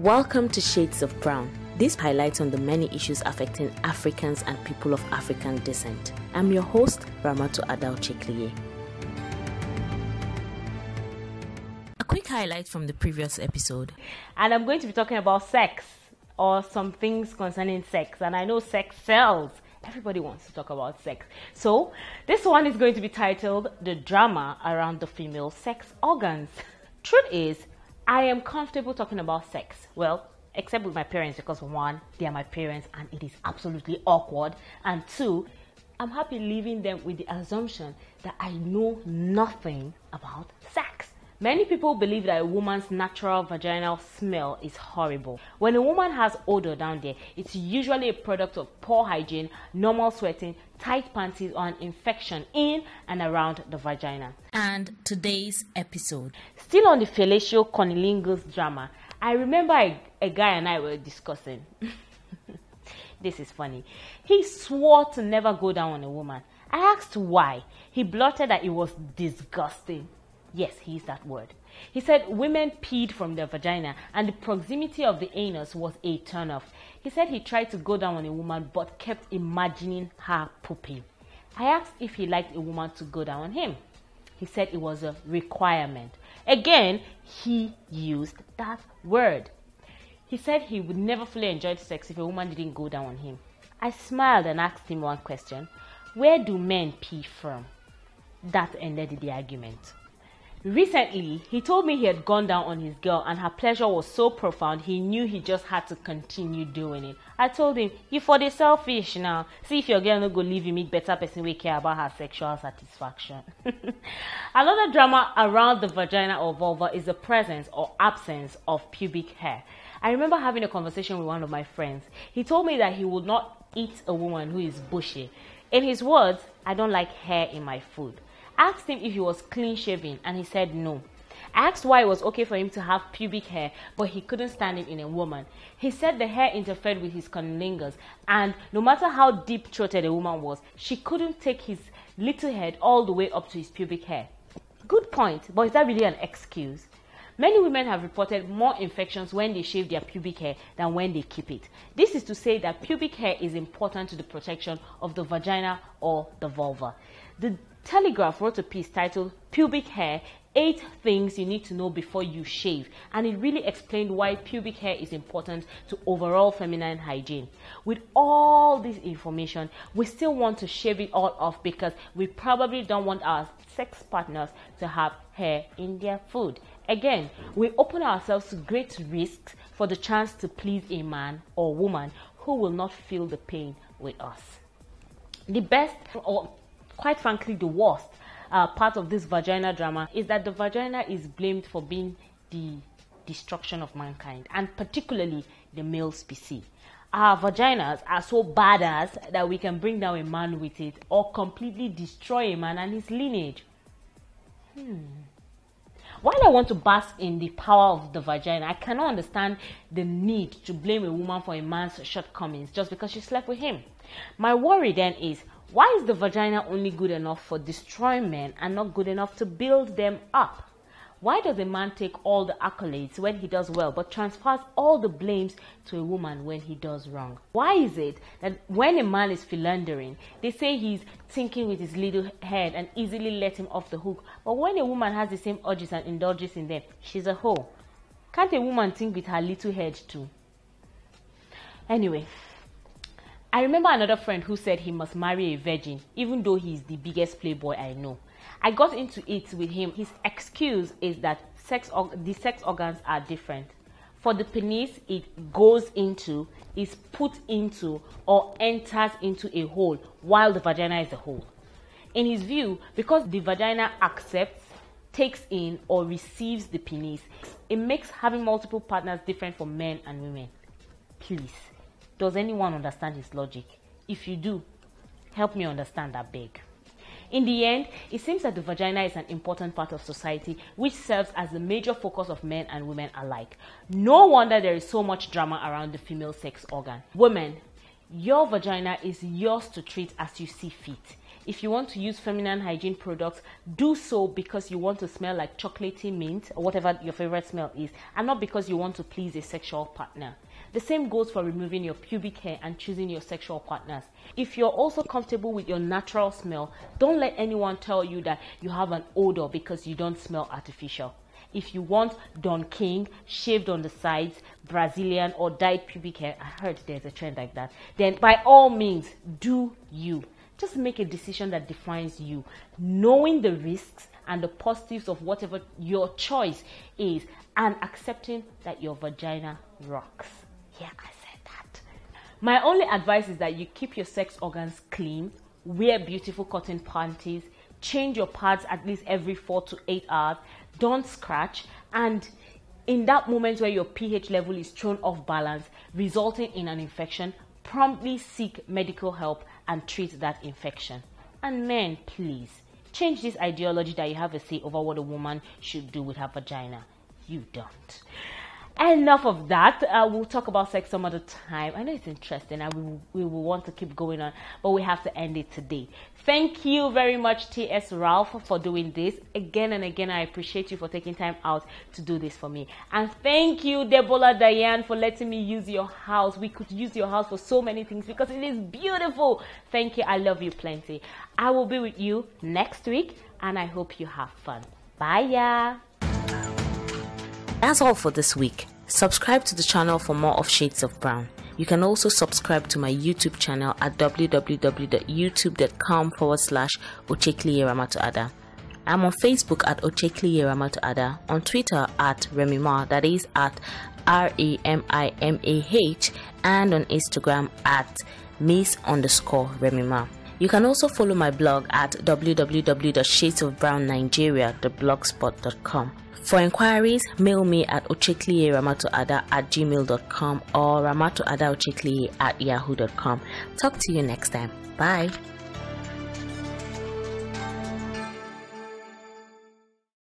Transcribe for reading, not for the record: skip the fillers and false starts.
Welcome to Shades of Brown. This highlights on the many issues affecting Africans and people of African descent. I'm your host, Ramato Adao-Chekliye. A quick highlight from the previous episode. And I'm going to be talking about sex or some things concerning sex. And I know sex sells. Everybody wants to talk about sex. So this one is going to be titled The Drama Around the Female Sex Organs. Truth is, I am comfortable talking about sex. Well, except with my parents, because one, they are my parents and it is absolutely awkward. And two, I'm happy leaving them with the assumption that I know nothing about sex. Many people believe that a woman's natural vaginal smell is horrible. When a woman has odor down there, it's usually a product of poor hygiene, normal sweating, tight panties, or an infection in and around the vagina. And today's episode. Still on the fellatio cunnilingus drama, I remember a guy and I were discussing. This is funny. He swore to never go down on a woman. I asked why. He blurted that it was disgusting. Yes, he used that word. He said women peed from their vagina and the proximity of the anus was a turn-off. He said he tried to go down on a woman but kept imagining her pooping. I asked if he liked a woman to go down on him. He said it was a requirement. Again, he used that word. He said he would never fully enjoy sex if a woman didn't go down on him. I smiled and asked him one question. Where do men pee from? That ended the argument. Recently, he told me he had gone down on his girl and her pleasure was so profound he knew he just had to continue doing it. I told him, you for the selfish now. See if your girl no go leave you meet better person we care about her sexual satisfaction. Another drama around the vagina or vulva is the presence or absence of pubic hair. I remember having a conversation with one of my friends. He told me that he would not eat a woman who is bushy. In his words, I don't like hair in my food. I asked him if he was clean shaven and he said no. I asked why it was okay for him to have pubic hair but he couldn't stand it in a woman. He said the hair interfered with his cunnilingus and no matter how deep-throated a woman was, she couldn't take his little head all the way up to his pubic hair. Good point, but is that really an excuse? Many women have reported more infections when they shave their pubic hair than when they keep it. This is to say that pubic hair is important to the protection of the vagina or the vulva. The Telegraph wrote a piece titled Pubic Hair, 8 Things You Need to Know Before You Shave, and it really explained why pubic hair is important to overall feminine hygiene. With all this information, we still want to shave it all off because we probably don't want our sex partners to have hair in their food. Again, we open ourselves to great risks for the chance to please a man or woman who will not feel the pain with us. The best, or quite frankly the worst part of this vagina drama is that the vagina is blamed for being the destruction of mankind, and particularly the male species. Our vaginas are so badass that we can bring down a man with it or completely destroy a man and his lineage. While I want to bask in the power of the vagina, I cannot understand the need to blame a woman for a man's shortcomings just because she slept with him. My worry then is, why is the vagina only good enough for destroying men and not good enough to build them up? Why does a man take all the accolades when he does well but transfers all the blames to a woman when he does wrong? Why is it that when a man is philandering, they say he's thinking with his little head and easily let him off the hook, but when a woman has the same urges and indulges in them, she's a hoe? Can't a woman think with her little head too? Anyway, I remember another friend who said he must marry a virgin, even though he's the biggest playboy I know. I got into it with him. His excuse is that the sex organs are different. For the penis, it goes into, is put into, or enters into a hole, while the vagina is a hole. In his view, because the vagina accepts, takes in, or receives the penis, it makes having multiple partners different for men and women. Please. Does anyone understand his logic? If you do, help me understand that big. In the end, it seems that the vagina is an important part of society which serves as the major focus of men and women alike. No wonder there is so much drama around the female sex organ. Women, your vagina is yours to treat as you see fit. If you want to use feminine hygiene products, do so because you want to smell like chocolatey mint or whatever your favorite smell is, and not because you want to please a sexual partner. The same goes for removing your pubic hair and choosing your sexual partners. If you're also comfortable with your natural smell, don't let anyone tell you that you have an odor because you don't smell artificial. If you want Don King, shaved on the sides, Brazilian or dyed pubic hair, I heard there's a trend like that, then by all means, do you. Just make a decision that defines you, knowing the risks and the positives of whatever your choice is, and accepting that your vagina rocks. Yeah, I said that. My only advice is that you keep your sex organs clean, wear beautiful cotton panties, change your pads at least every 4 to 8 hours, don't scratch, and in that moment where your pH level is thrown off balance, resulting in an infection, promptly seek medical help and treat that infection. And men, please, change this ideology that you have a say over what a woman should do with her vagina. You don't. Enough of that. We'll talk about sex some other time. I know it's interesting and we will want to keep going on, but we have to end it today. Thank you very much, T.S. Ralph, for doing this. Again and again, I appreciate you for taking time out to do this for me. And thank you, Debola Diane, for letting me use your house. We could use your house for so many things because it is beautiful. Thank you. I love you plenty. I will be with you next week, and I hope you have fun. Bye, ya. That's all for this week. Subscribe to the channel for more of Shades of Brown. You can also subscribe to my YouTube channel at www.youtube.com/Ochekliye Ramatoada. I'm on Facebook at Ochekliye Ramatoada, on Twitter at Remimah, that is at RAMIMAH, and on Instagram at Miss_Remimah. You can also follow my blog at www.shadesofbrownnigeria.blogspot.com. For inquiries, mail me at ochekliyeramatoada@gmail.com or ramatoadaochekliye@yahoo.com. Talk to you next time. Bye.